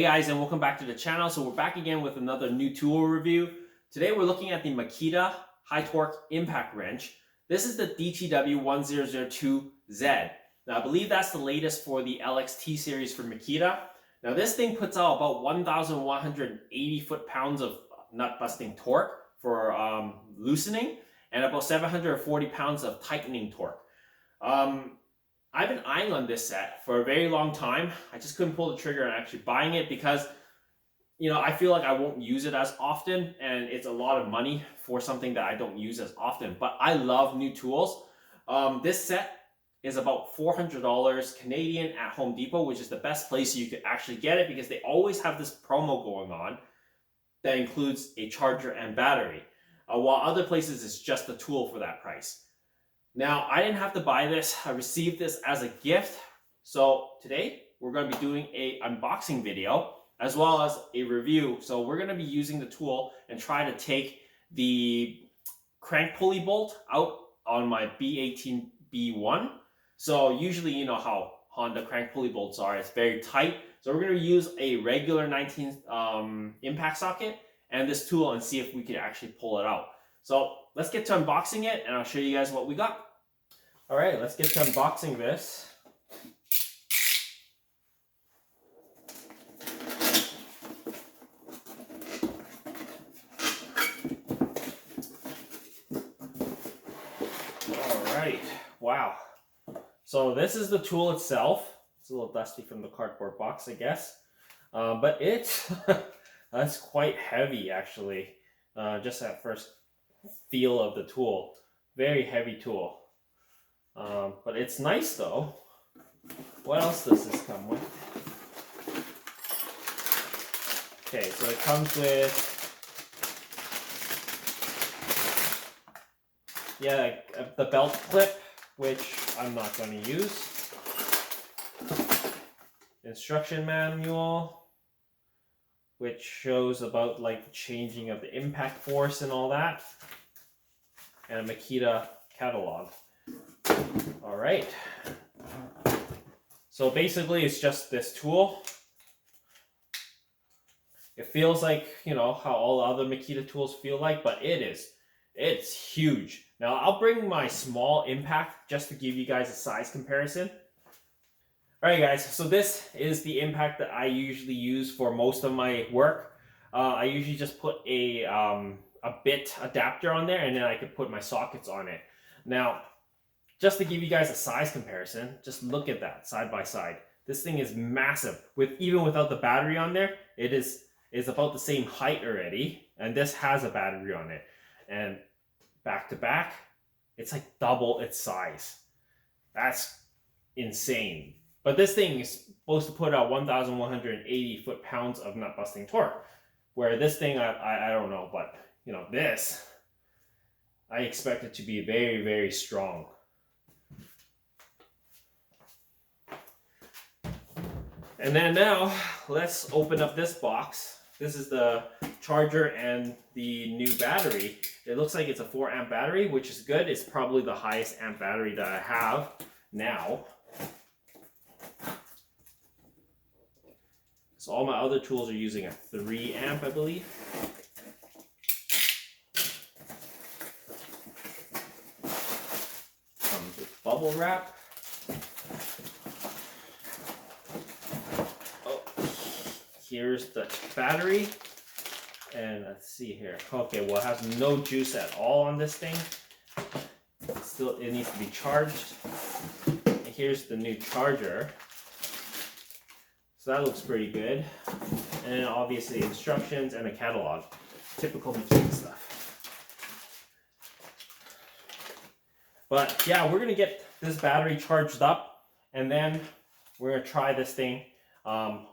Hey guys, and welcome back to the channel. So we're back again with another new tool review. Today we're looking at the Makita high torque impact wrench. This is the DTW1002Z. Now I believe that's the latest for the LXT series for Makita. Now this thing puts out about 1,180 foot-pounds of nut busting torque for loosening and about 740 pounds of tightening torque. I've been eyeing on this set for a very long time. I just couldn't pull the trigger on actually buying it because, you know, I feel like I won't use it as often and it's a lot of money for something that I don't use as often. But I love new tools. This set is about $400 Canadian at Home Depot, which is the best place you could actually get it because they always have this promo going on that includes a charger and battery, while other places it's just a tool for that price. Now, I didn't have to buy this. I received this as a gift. So today we're going to be doing an unboxing video as well as a review. So we're going to be using the tool and try to take the crank pulley bolt out on my B18B1. So usually, you know how Honda crank pulley bolts are. It's very tight. So we're going to use a regular 19 impact socket and this tool and see if we can actually pull it out. So let's get to unboxing it and I'll show you guys what we got. All right, let's get to unboxing this. All right, wow. So this is the tool itself. It's a little dusty from the cardboard box, I guess. But it's that's quite heavy actually, just at first feel of the tool. Very heavy tool. But it's nice though. What else does this come with? Okay, so it comes with, yeah, the belt clip, which I'm not going to use. Instruction manual, which shows about like the changing of the impact force and all that. And a Makita catalog. All right. So basically it's just this tool. It feels like, you know, how all the other Makita tools feel like, but it's huge. Now I'll bring my small impact just to give you guys a size comparison. All right guys, so this is the impact that I usually use for most of my work. I usually just put a bit adapter on there and then I could put my sockets on it. Now, just to give you guys a size comparison, just look at that side by side. This thing is massive. Even without the battery on there, it is about the same height already, and this has a battery on it. And back to back, it's like double its size. That's insane. But this thing is supposed to put out 1,180 foot-pounds of nut busting torque, where this thing, I don't know, but you know, this, I expect it to be very, very strong. And then now, let's open up this box. This is the charger and the new battery. It looks like it's a 4 amp battery, which is good. It's probably the highest amp battery that I have now. So all my other tools are using a 3 amp, I believe. Comes with bubble wrap. Oh, here's the battery. And let's see here. Okay, well it has no juice at all on this thing. It needs to be charged. And here's the new charger. So that looks pretty good. And obviously instructions and a catalog. Typical Makita stuff. But yeah, we're gonna get this battery charged up and then we're gonna try this thing on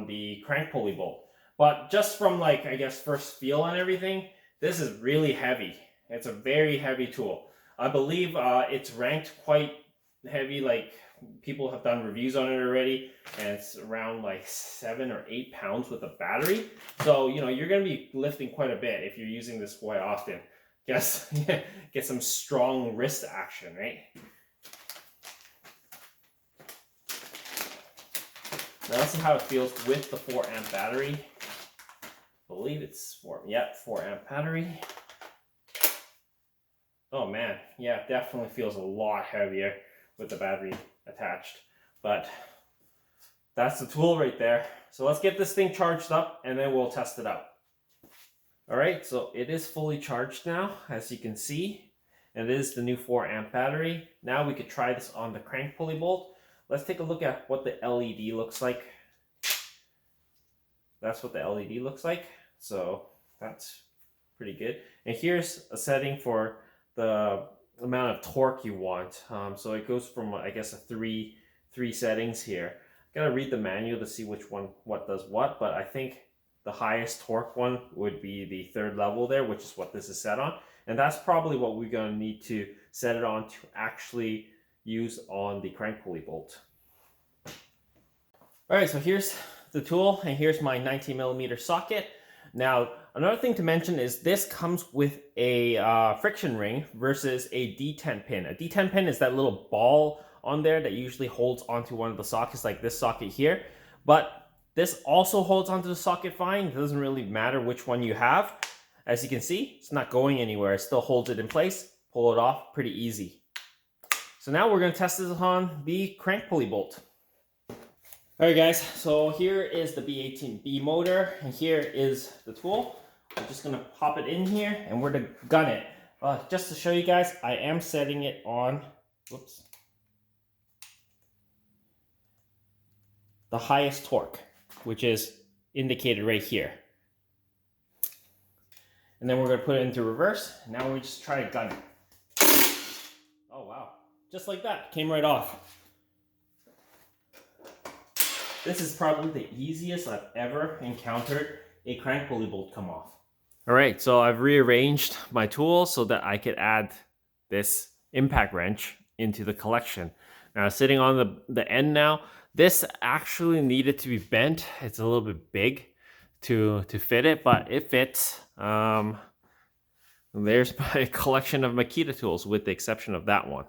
the crank pulley bolt. But just from like, I guess, first feel and everything, this is really heavy. It's a very heavy tool. I believe it's ranked quite heavy, like people have done reviews on it already, and it's around like 7 or 8 pounds with a battery. So, you know, you're going to be lifting quite a bit if you're using this quite often. Guess, get some strong wrist action, right? Now let's see how it feels with the 4 amp battery. I believe it's 4 amp battery. Oh man, yeah, it definitely feels a lot heavier with the battery attached. But that's the tool right there. So let's get this thing charged up and then we'll test it out. All right, so it is fully charged now, as you can see. And it is the new 4 amp battery. Now we could try this on the crank pulley bolt. Let's take a look at what the LED looks like. That's what the LED looks like. So that's pretty good. And here's a setting for the amount of torque you want. So it goes from, I guess, three settings here. I gotta read the manual to see which one, what does what, but I think the highest torque one would be the 3rd level there, which is what this is set on. And that's probably what we're gonna need to set it on to actually use on the crank pulley bolt. All right, so here's the tool and here's my 19mm socket. Now, another thing to mention is this comes with a friction ring versus a D10 pin. A D10 pin is that little ball on there that usually holds onto one of the sockets, like this socket here. But this also holds onto the socket fine. It doesn't really matter which one you have. As you can see, it's not going anywhere. It still holds it in place. Pull it off, pretty easy. So now we're gonna test this on the crank pulley bolt. All right guys, so here is the B18B motor and here is the tool. I'm just gonna pop it in here and we're gonna gun it. Just to show you guys, I am setting it on, whoops, the highest torque, which is indicated right here. And then we're gonna put it into reverse. Now we just try to gun it. Oh wow, just like that, came right off. This is probably the easiest I've ever encountered a crank pulley bolt come off. All right, so I've rearranged my tool so that I could add this impact wrench into the collection. Now sitting on the end now, this actually needed to be bent. It's a little bit big to fit it, but it fits. There's my collection of Makita tools with the exception of that one.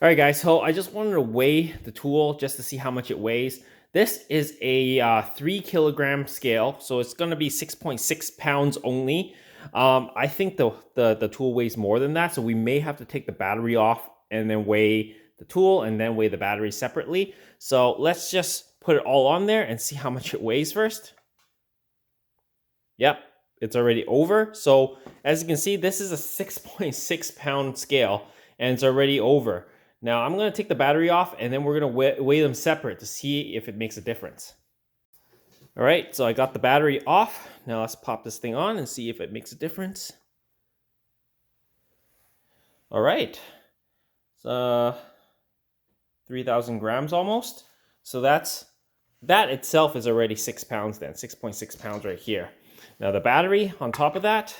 All right, guys, so I just wanted to weigh the tool just to see how much it weighs. This is a 3 kilogram scale, so it's gonna be 6.6 pounds only. I think the tool weighs more than that, so we may have to take the battery off and then weigh the tool and then weigh the battery separately. So let's just put it all on there and see how much it weighs first. Yep, it's already over. So as you can see, this is a 6.6 pound scale and it's already over. Now I'm going to take the battery off and then we're going to weigh them separate to see if it makes a difference. All right, so I got the battery off. Now let's pop this thing on and see if it makes a difference. All right, it's 3,000 grams almost. So that itself is already 6 pounds then, 6.6 pounds right here. Now the battery on top of that,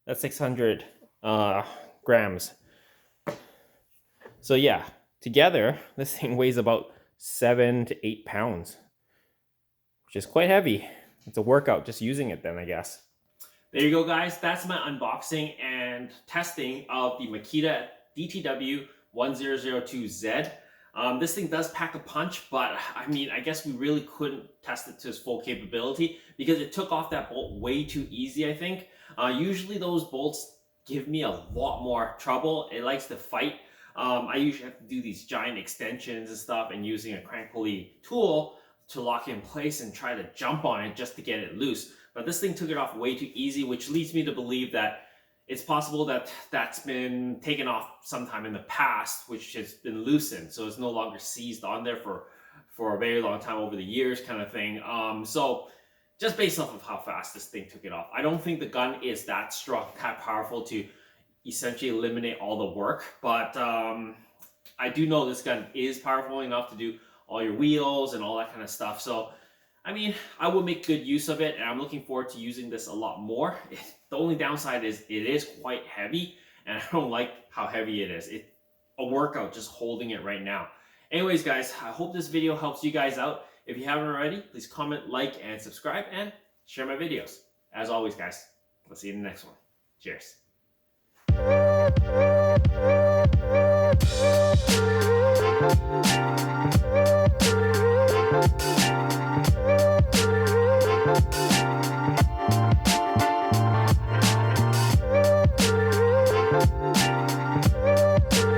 that's 600 grams. So yeah, together, this thing weighs about 7 to 8 pounds, which is quite heavy. It's a workout just using it then, I guess. There you go, guys. That's my unboxing and testing of the Makita DTW1002Z. This thing does pack a punch, but I mean, I guess we really couldn't test it to its full capability because it took off that bolt way too easy, I think. Usually those bolts give me a lot more trouble. It likes to fight. I usually have to do these giant extensions and stuff and using a crank pulley tool to lock it in place and try to jump on it just to get it loose. But this thing took it off way too easy, which leads me to believe that it's possible that that's been taken off sometime in the past, which has been loosened. So it's no longer seized on there for a very long time over the years kind of thing. So just based off of how fast this thing took it off, I don't think the gun is that strong, that powerful to essentially eliminate all the work. But I do know this gun is powerful enough to do all your wheels and all that kind of stuff. So I mean, I will make good use of it, and I'm looking forward to using this a lot more. The only downside is it is quite heavy, and I don't like how heavy it is. It's a workout just holding it right now. Anyways, guys, I hope this video helps you guys out. If you haven't already, please comment, like, and subscribe, and share my videos. As always, guys, we'll see you in the next one. Cheers.